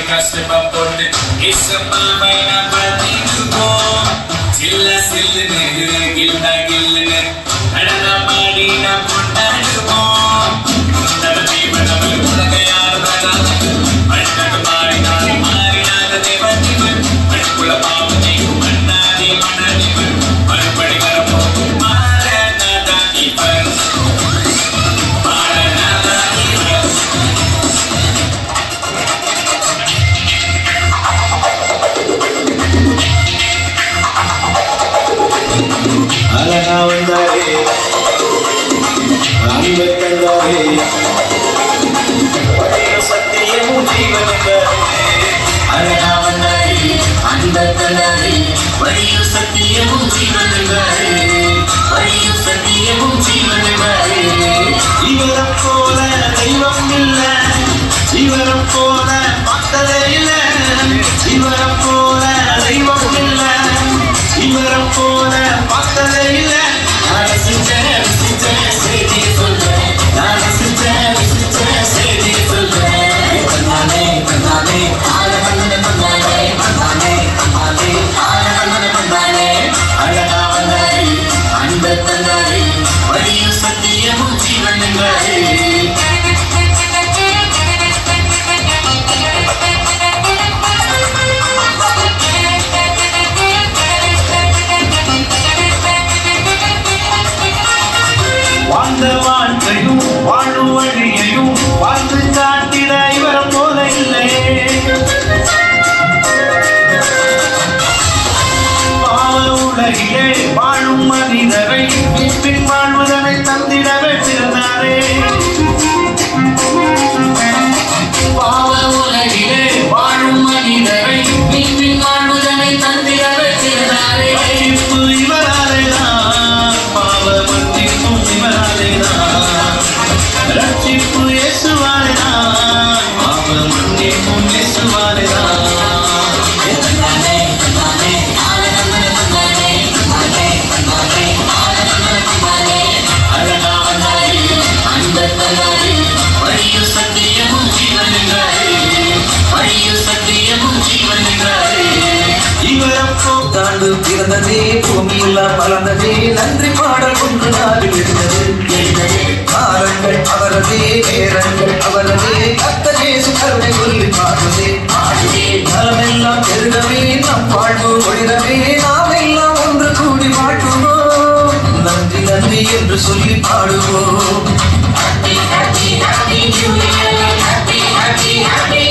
கஷ்டப்பட்டு இசப்பாவை நம்பதிடுவோம் சில்ல சில்லுன்னு கில்ல கில்லுன்னு நடன பாடி நாம் கொண்டாடுவோம் தரதீபனவள் உலகையாடுவதால் மன்னன் மாறினாலே மாறினாத தேவதிவன் மண்குல பாவனையும் மன்னாதி மன்னனிவன் மறுபடி வரப்போகும் மாறனாதா இவன் மாறனாதா இவன் அழகா வந்தாரே அன்பை தந்தாரே சத்தியமும் ஜீவனந்தாரே அழகா வந்தாரே அன்பை தந்தாரே வழியும் சத்தியமும் ஜீவனந்தாரே வழியும் சத்தியமும் ஜீவனந்தாரே இவரை போல தெய்வம் இல்ல இவரை போல பார்த்ததே இல்ல இவரை போல தெய்வம் இல்ல இவரை போல பார்த்ததே இல்ல செய்தி சொல்றேன் நான் செய்தி சொல்றேன் பண்ணானே பண்ணானே ஆள பண்ணானே பண்ணானே பண்ணானே பண்ணானே ஆள பண்ணானே பண்ணானே அழகா வந்தாரே அன்பை தந்தாரே வழியும் சத்தியமும் ஜீவனந்தாரே வாழ்ந்த வாழ்க்கையும் வாழும் வழியையும் வாழ்ந்து காட்டிட இவரை போல இல்லை பாவ உலகிலே வாழும் மனிதரை பின் வாழ்வதனை தந்திடவே பிறந்தாரே பாவ உலகிலே வாழும் மனிதரை பின் வாழ்வதனை தந்திடவே பிறந்தாரே ரட்சிப்பு இவராலேதான் பாவ மன்னிப்பும் இவராலேதான் ரட்சிப்பு இயேசுவாலேதான் பாவ மன்னிப்பும் இயேசுவாலேதான் பண்ணானே பண்ணானே ஆள பண்ணானே பண்ணானே பண்ணானே பண்ணானே ஆள பண்ணானே பண்ணானே அழகா வந்தாரே அன்பை தந்தாரே வழியும் சத்தியமும் ஜீவனந்தாரே வழியும் சத்தியமும் ஜீவனந்தாரே இவரப்போ தாண்டு பிறந்ததே பூமியெல்லாம் வளர்ந்ததே நன்றி பாடல் ஒன்று நாளில் இருந்தது காலங்கள் அவரதே நேரங்கள் அவரதே கர்த்தரேசு கருணை சொல்லி பாடுதே நலமெல்லாம் பெருகவே நம் வாழ்வு ஒளிரவே நாம் எல்லாம் ஒன்று கூடி வாழ்வோம் நன்றி நன்றி என்று சொல்லி பாடுவோம் Happy, happy, happy New Year. Happy, happy, happy